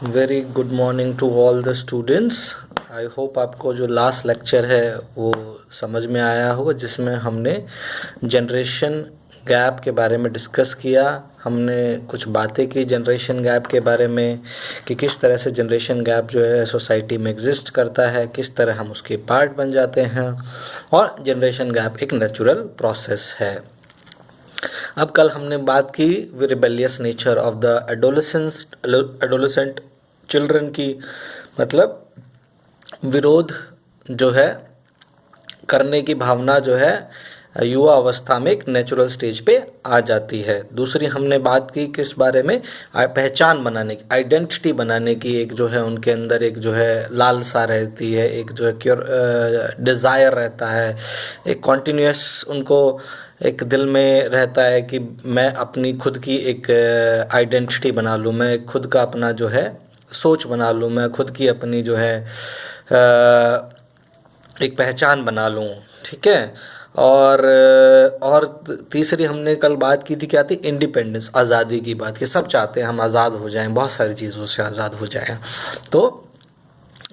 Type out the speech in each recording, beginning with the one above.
Very good morning to all the students. I hope आपको जो last lecture है वो समझ में आया होगा, जिसमें हमने जनरेशन गैप के बारे में डिस्कस किया। हमने कुछ बातें की जनरेशन गैप के बारे में कि किस तरह से जनरेशन गैप जो है सोसाइटी में एग्जिस्ट करता है, किस तरह हम उसके पार्ट बन जाते हैं, और जनरेशन गैप एक नेचुरल प्रोसेस है। अब कल हमने बात की rebellious nature of the adolescent children की, मतलब विरोध जो है करने की भावना जो है युवा अवस्था में एक नेचुरल स्टेज पे आ जाती है। दूसरी हमने बात की किस बारे में, पहचान बनाने की, आइडेंटिटी बनाने की, एक जो है उनके अंदर एक जो है लालसा रहती है, एक जो है क्योर डिज़ायर रहता है, एक कॉन्टिन्यूस उनको एक दिल में रहता है कि मैं अपनी खुद की एक आइडेंटिटी बना लूँ, मैं खुद का अपना जो है सोच बना लूँ, मैं खुद की अपनी जो है एक पहचान बना लूँ। ठीक है। और तीसरी हमने कल बात की थी, क्या थी, इंडिपेंडेंस, आज़ादी की बात की। सब चाहते हैं हम आज़ाद हो जाएं, बहुत सारी चीज़ों से आज़ाद हो जाएं। तो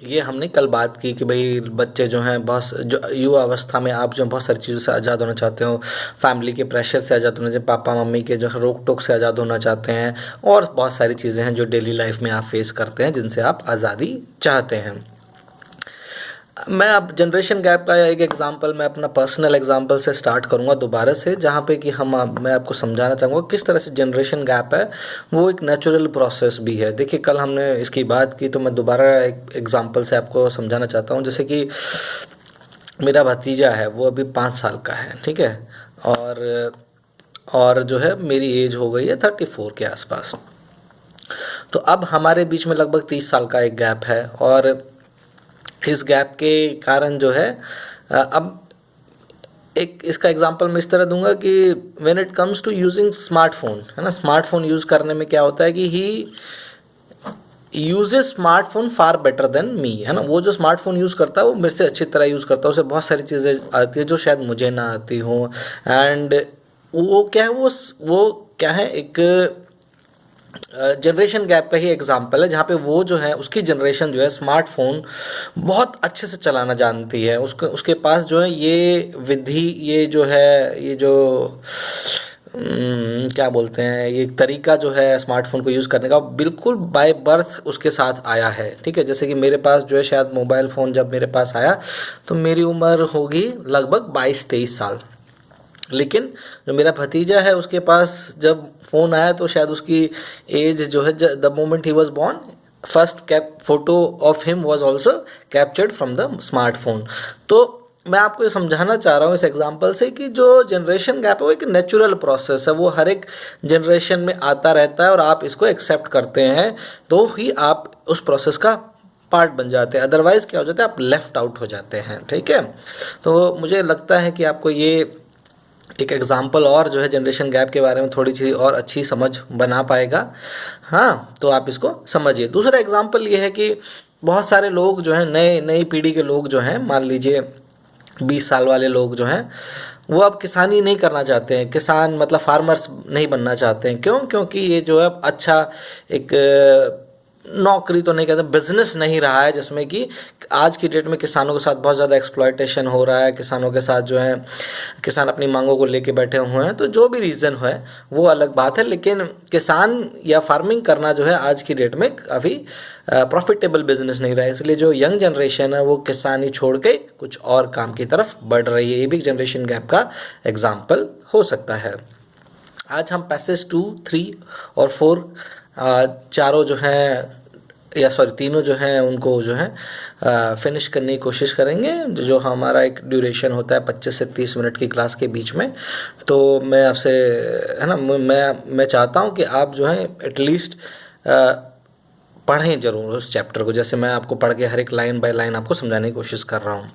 ये हमने कल बात की कि भाई बच्चे जो हैं, बहुत जो युवा अवस्था में आप जो बहुत सारी चीज़ों से आज़ाद होना चाहते हो, फैमिली के प्रेशर से आज़ाद होना चाहिए, पापा मम्मी के जो रोक टोक से आज़ाद होना चाहते हैं, और बहुत सारी चीज़ें हैं जो डेली लाइफ में आप फेस करते हैं जिनसे आप आज़ादी चाहते हैं। मैं अब जनरेशन गैप का एक एग्जांपल, मैं अपना पर्सनल एग्जांपल से स्टार्ट करूंगा दोबारा से, जहाँ पे कि मैं आपको समझाना चाहूँगा किस तरह से जनरेशन गैप है वो एक नेचुरल प्रोसेस भी है। देखिए कल हमने इसकी बात की, तो मैं दोबारा एक एग्जांपल से आपको समझाना चाहता हूँ। जैसे कि मेरा भतीजा है, वो अभी 5 साल का है। ठीक है। और जो है मेरी एज हो गई है 34 के आसपास। तो अब हमारे बीच में लगभग 30 साल का एक गैप है, और इस गैप के कारण जो है अब एक इसका एग्जांपल मैं इस तरह दूंगा कि when it comes to using smartphone, है ना, स्मार्टफोन यूज़ करने में क्या होता है कि he uses smartphone far better than me, है ना। वो जो स्मार्टफोन यूज़ करता है वो मेरे से अच्छी तरह यूज़ करता है, उसे बहुत सारी चीज़ें आती है जो शायद मुझे ना आती हो। एंड वो क्या है, वो क्या है, एक जनरेशन गैप का ही एग्जांपल है, जहाँ पे वो जो है उसकी जनरेशन जो है स्मार्टफोन बहुत अच्छे से चलाना जानती है। उसके पास जो है ये विधि, ये जो है, ये जो क्या बोलते हैं, ये तरीका जो है स्मार्टफोन को यूज़ करने का बिल्कुल बाय बर्थ उसके साथ आया है। ठीक है। जैसे कि मेरे पास जो है शायद मोबाइल फ़ोन जब मेरे पास आया तो मेरी उम्र होगी लगभग 22-23 साल। लेकिन जो मेरा भतीजा है उसके पास जब फ़ोन आया तो शायद उसकी एज जो है, the moment he was born, first cap photo of him was also captured from the smartphone. तो मैं आपको ये समझाना चाह रहा हूँ इस एग्जांपल से कि जो जनरेशन गैप है वो एक नेचुरल प्रोसेस है, वो हर एक जनरेशन में आता रहता है, और आप इसको एक्सेप्ट करते हैं तो ही आप उस प्रोसेस का पार्ट बन जाते हैं। अदरवाइज क्या हो जाता है, आप लेफ्ट आउट हो जाते हैं। ठीक है। तो मुझे लगता है कि आपको ये एक एग्जाम्पल और जो है जनरेशन गैप के बारे में थोड़ी सी और अच्छी समझ बना पाएगा। हाँ, तो आप इसको समझिए। दूसरा एग्जाम्पल ये है कि बहुत सारे लोग जो हैं, नई पीढ़ी के लोग जो हैं, मान लीजिए 20 साल वाले लोग जो हैं, वो अब किसानी नहीं करना चाहते हैं, किसान मतलब फार्मर्स नहीं बनना चाहते हैं। क्यों? क्योंकि ये जो है अच्छा एक नौकरी तो नहीं कहते, बिजनेस नहीं रहा है, जिसमें कि आज की डेट में किसानों के साथ बहुत ज़्यादा एक्सप्लॉयटेशन हो रहा है। किसानों के साथ जो है किसान अपनी मांगों को लेके बैठे हुए हैं। तो जो भी रीज़न है वो अलग बात है, लेकिन किसान या फार्मिंग करना जो है आज की डेट में काफ़ी प्रॉफिटेबल बिजनेस नहीं रहा है। इसलिए जो यंग जनरेशन है वो किसानी छोड़ के कुछ और काम की तरफ बढ़ रही है। ये भी जनरेशन गैप का एग्जाम्पल हो सकता है। आज हम पैसेज 2, 3 और 4 चारों जो हैं, या सॉरी तीनों जो हैं, उनको जो है फिनिश करने की कोशिश करेंगे। जो हमारा एक ड्यूरेशन होता है 25 से 30 मिनट की क्लास के बीच में। तो मैं आपसे, है ना, मैं चाहता हूँ कि आप जो है एटलीस्ट पढ़ें ज़रूर उस चैप्टर को, जैसे मैं आपको पढ़ के हर एक लाइन बाय लाइन आपको समझाने की कोशिश कर रहा हूँ।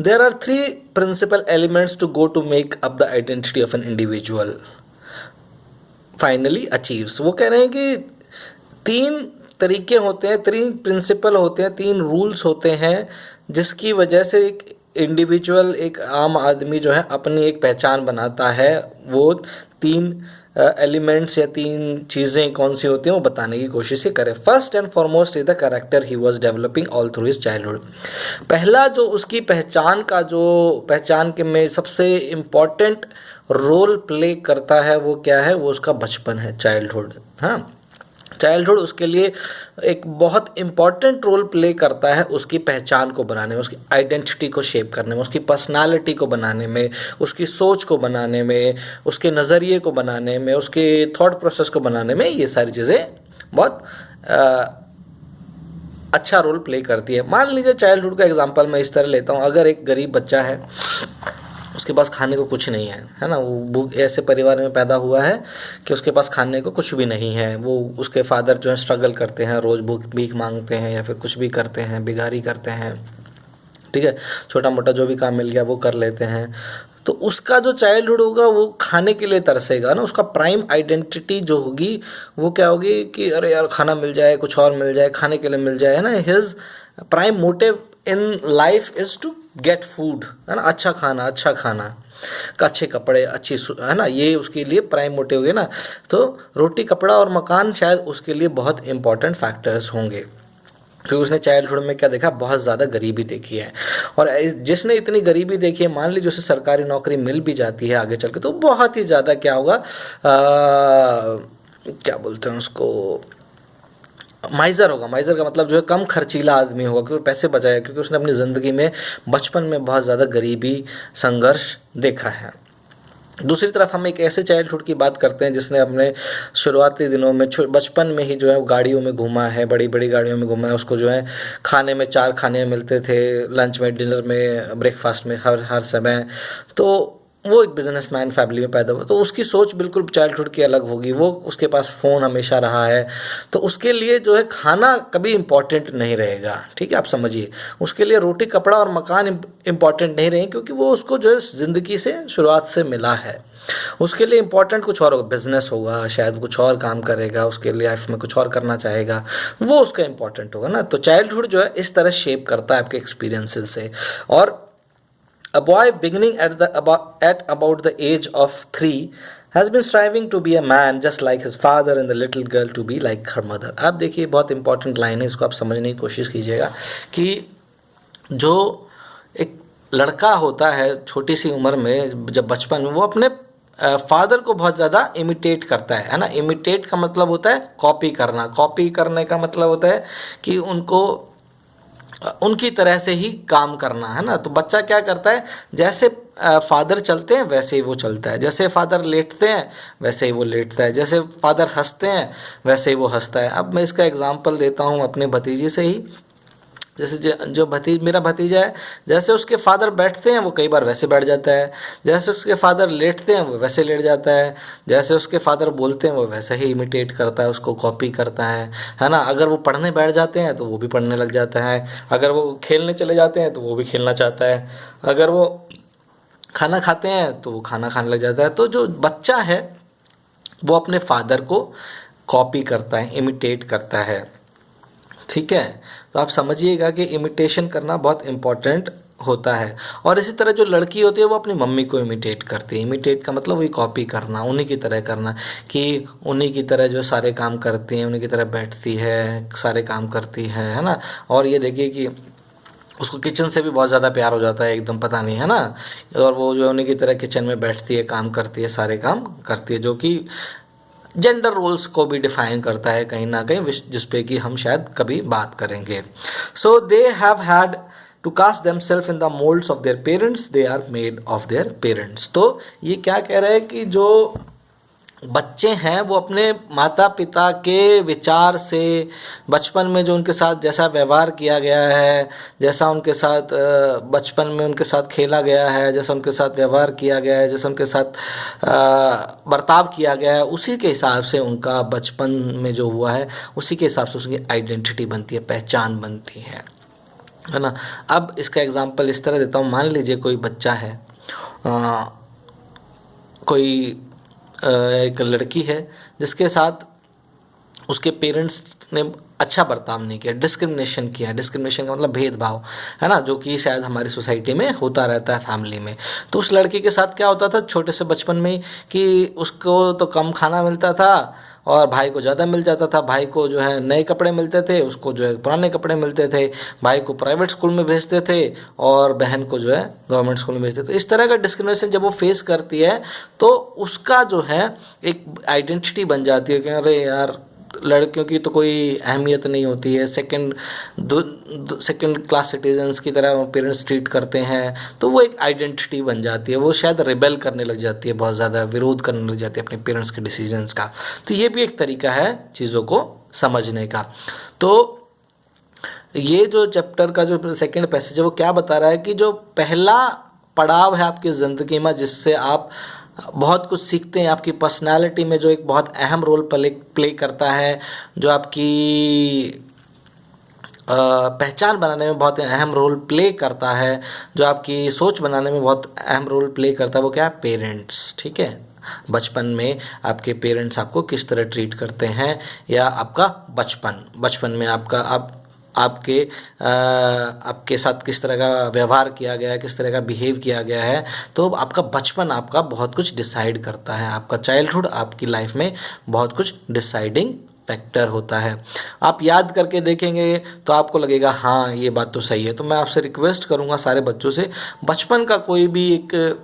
There are three principal elements to go to make up the identity of an individual finally achieves। वो कह रहे हैं कि 3 तरीके होते हैं, 3 प्रिंसिपल होते हैं, 3 रूल्स होते हैं जिसकी वजह से एक इंडिविजुअल, एक आम आदमी जो है अपनी एक पहचान बनाता है। वो 3 एलिमेंट्स या 3 चीज़ें कौन सी होती हैं वो बताने की कोशिश ही करें। First and foremost is the character he was developing all through his childhood. पहला जो उसकी पहचान के में सबसे इम्पॉर्टेंट रोल प्ले करता है वो क्या है, वो उसका बचपन है, चाइल्डहुड। हाँ, चाइल्डहुड उसके लिए एक बहुत इम्पॉर्टेंट रोल प्ले करता है उसकी पहचान को बनाने में, उसकी आइडेंटिटी को शेप करने में, उसकी पर्सनालिटी को बनाने में, उसकी सोच को बनाने में, उसके नज़रिए को बनाने में, उसके थॉट प्रोसेस को बनाने में। ये सारी चीज़ें बहुत अच्छा रोल प्ले करती है। मान लीजिए चाइल्डहुड का एग्जांपल मैं इस तरह लेता हूँ, अगर एक गरीब बच्चा है, उसके पास खाने को कुछ नहीं है ना, वो ऐसे परिवार में पैदा हुआ है कि उसके पास खाने को कुछ भी नहीं है, वो उसके फादर जो है स्ट्रगल करते हैं, रोज़ भीख मांगते हैं या फिर कुछ भी करते हैं, बेगारी करते हैं, ठीक है, छोटा मोटा जो भी काम मिल गया वो कर लेते हैं। तो उसका जो चाइल्डहुड होगा वो खाने के लिए तरसेगा ना, उसका प्राइम आइडेंटिटी जो होगी वो क्या होगी कि अरे यार खाना मिल जाए, कुछ और मिल जाए, खाने के लिए मिल जाए, है ना। His prime motive in life is to get food, है ना, अच्छा खाना, अच्छे कपड़े, है ना, ये उसके लिए प्राइम मोटिव है ना। तो रोटी कपड़ा और मकान शायद उसके लिए बहुत इंपॉर्टेंट फैक्टर्स होंगे, क्योंकि उसने चाइल्डहुड में क्या देखा, बहुत ज़्यादा गरीबी देखी है। और जिसने इतनी गरीबी देखी है, मान लीजिए उसे सरकारी नौकरी मिल भी जाती है आगे चल के, तो बहुत ही ज़्यादा क्या होगा, क्या बोलते हैं उसको, माइज़र होगा। माइज़र का मतलब जो है कम खर्चीला आदमी होगा, क्योंकि पैसे बचाएगा, क्योंकि उसने अपनी ज़िंदगी में बचपन में बहुत ज़्यादा गरीबी, संघर्ष देखा है। दूसरी तरफ हम एक ऐसे चाइल्डहुड की बात करते हैं जिसने अपने शुरुआती दिनों में बचपन में ही जो है गाड़ियों में घूमा है, बड़ी बड़ी गाड़ियों में घूमा है। उसको जो है खाने में 4 खाने मिलते थे, लंच में, डिनर में, ब्रेकफास्ट में, हर समय। तो वो एक बिजनेसमैन फैमिली में पैदा हुआ, तो उसकी सोच बिल्कुल चाइल्डहुड की अलग होगी। वो उसके पास फ़ोन हमेशा रहा है, तो उसके लिए जो है खाना कभी इम्पॉर्टेंट नहीं रहेगा, ठीक है, आप समझिए। उसके लिए रोटी कपड़ा और मकान इम्पॉर्टेंट नहीं रहेंगे, क्योंकि वो उसको जो है ज़िंदगी से शुरुआत से मिला है। उसके लिए इम्पॉर्टेंट कुछ और होगा, बिजनेस होगा, शायद कुछ और काम करेगा, उसके लाइफ में कुछ और करना चाहेगा, वो उसका इम्पॉर्टेंट होगा ना। तो चाइल्डहुड जो है इस तरह शेप करता है आपके एक्सपीरियंसेस से। और a boy beginning at about the age of 3 has been striving to be a man just like his father and the little girl to be like her mother। आप देखिए बहुत इंपॉर्टेंट लाइन है, इसको आप समझने की कोशिश कीजिएगा कि जो एक लड़का होता है छोटी सी उम्र में, जब बचपन में, वो अपने फादर को बहुत ज़्यादा इमिटेट करता है ना। इमिटेट का मतलब होता है कॉपी करना, कॉपी करने का मतलब होता है कि उनकी तरह से ही काम करना, है ना। तो बच्चा क्या करता है, जैसे फादर चलते हैं वैसे ही वो चलता है, जैसे फादर लेटते हैं वैसे ही वो लेटता है, जैसे फादर हंसते हैं वैसे ही वो हंसता है। अब मैं इसका एग्जांपल देता हूँ अपने भतीजे से ही। जैसे जो मेरा भतीजा है, जैसे उसके फादर बैठते हैं वो कई बार वैसे बैठ जाता है, जैसे उसके फादर लेटते हैं वो वैसे लेट जाता है, जैसे उसके फादर बोलते हैं वो वैसे ही इमिटेट करता है, उसको कॉपी करता है ना। अगर वो पढ़ने बैठ जाते हैं तो वो भी पढ़ने लग जाता है, अगर वो खेलने चले जाते हैं तो वो भी खेलना चाहता है, अगर वो खाना खाते हैं तो वो खाना खाने लग जाता है। तो जो बच्चा है वो अपने फादर को कॉपी करता है, इमिटेट करता है, ठीक है। तो आप समझिएगा कि इमिटेशन करना बहुत इम्पॉर्टेंट होता है। और इसी तरह जो लड़की होती है वो अपनी मम्मी को इमिटेट करती है। इमिटेट का मतलब वही कॉपी करना, उन्हीं की तरह करना, कि उन्हीं की तरह जो सारे काम करती हैं, उन्हीं की तरह बैठती है, सारे काम करती है ना। और ये देखिए कि उसको किचन से भी बहुत ज़्यादा प्यार हो जाता है, एकदम पता नहीं, है ना। और वो जो उन्हीं की तरह किचन में बैठती है, काम करती है, सारे काम करती है, जो कि जेंडर रोल्स को भी डिफाइन करता है कहीं ना कहीं, जिस पे कि हम शायद कभी बात करेंगे। So they have had to cast themselves in the moulds of their parents, they are made of their parents. तो ये क्या कह रहे हैं कि जो बच्चे हैं वो अपने माता पिता के विचार से, बचपन में जो उनके साथ जैसा व्यवहार किया गया है, जैसा उनके साथ बचपन में उनके साथ खेला गया है, जैसा उनके साथ व्यवहार किया गया है, जैसा उनके साथ बर्ताव किया गया है, उसी के हिसाब से उनका बचपन में जो हुआ है उसी के हिसाब से उसकी आइडेंटिटी बनती है, पहचान बनती है ना। अब इसका एग्जांपल इस तरह देता हूँ, मान लीजिए कोई बच्चा है, कोई एक लड़की है जिसके साथ उसके पेरेंट्स ने अच्छा बर्ताव नहीं किया, डिस्क्रिमिनेशन किया। डिस्क्रिमिनेशन का मतलब भेदभाव, है ना, जो कि शायद हमारी सोसाइटी में होता रहता है फैमिली में। तो उस लड़की के साथ क्या होता था छोटे से बचपन में ही, कि उसको तो कम खाना मिलता था और भाई को ज़्यादा मिल जाता था। भाई को जो है नए कपड़े मिलते थे, उसको जो है पुराने कपड़े मिलते थे। भाई को प्राइवेट स्कूल में भेजते थे और बहन को जो है गवर्नमेंट स्कूल में भेजते थे। इस तरह का डिस्क्रिमिनेशन जब वो फेस करती है तो उसका जो है एक आइडेंटिटी बन जाती है कि अरे यार, लड़कियों की तो कोई अहमियत नहीं होती है, सेकंड क्लास सिटीजन्स की तरह पेरेंट्स ट्रीट करते हैं। तो वो एक आइडेंटिटी बन जाती है, वो शायद रिबेल करने लग जाती है, बहुत ज़्यादा विरोध करने लग जाती है अपने पेरेंट्स के डिसीजंस का। तो ये भी एक तरीका है चीज़ों को समझने का। तो ये जो चैप्टर का जो सेकंड पैसेज है वो क्या बता रहा है कि जो पहला पड़ाव है आपकी ज़िंदगी में जिससे आप बहुत कुछ सीखते हैं, आपकी पर्सनालिटी में जो एक बहुत अहम रोल प्ले करता है, जो आपकी पहचान बनाने में बहुत अहम रोल प्ले करता है, जो आपकी सोच बनाने में बहुत अहम रोल प्ले करता है, वो क्या है? पेरेंट्स। ठीक है, बचपन में आपके पेरेंट्स आपको किस तरह ट्रीट करते हैं, या आपका बचपन में आपके साथ किस तरह का व्यवहार किया गया है, किस तरह का बिहेव किया गया है। तो आपका बचपन आपका बहुत कुछ डिसाइड करता है, आपका चाइल्डहुड आपकी लाइफ में बहुत कुछ डिसाइडिंग फैक्टर होता है। आप याद करके देखेंगे तो आपको लगेगा हाँ ये बात तो सही है। तो मैं आपसे रिक्वेस्ट करूँगा सारे बच्चों से, बचपन का कोई भी एक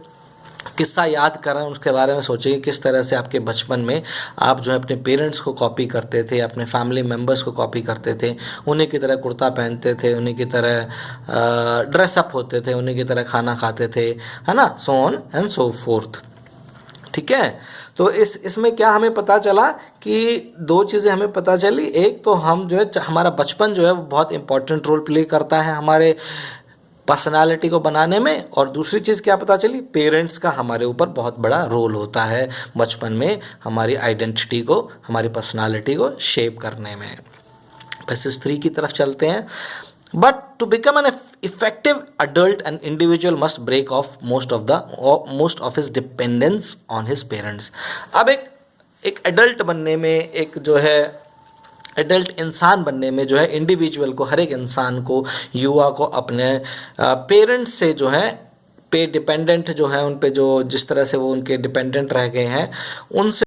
किस्सा याद कर रहे हैं उसके बारे में सोचिए, किस तरह से आपके बचपन में आप जो है अपने पेरेंट्स को कॉपी करते थे, अपने फैमिली मेम्बर्स को कॉपी करते थे, उन्हीं की तरह कुर्ता पहनते थे, उन्हीं की तरह ड्रेसअप होते थे, उन्हीं की तरह खाना खाते थे, है ना, so on and so fourth. ठीक है, तो इसमें क्या हमें पता चला कि दो चीज़ें हमें पता चली। एक तो हम जो है हमारा बचपन जो है वो बहुत इंपॉर्टेंट रोल प्ले करता है हमारे पर्सनालिटी को बनाने में, और दूसरी चीज़ क्या पता चली, पेरेंट्स का हमारे ऊपर बहुत बड़ा रोल होता है बचपन में हमारी आइडेंटिटी को, हमारी पर्सनालिटी को शेप करने में। पैसेज 3 की तरफ चलते हैं। But to become an effective adult an individual must break off most of his dependence on his parents. अब एक एडल्ट बनने में, एक जो है एडल्ट इंसान बनने में जो है इंडिविजुअल को, हर एक इंसान को, युवा को अपने पेरेंट्स से जो है पे डिपेंडेंट जो है, उन पे जो जिस तरह से वो उनके डिपेंडेंट रह गए हैं उनसे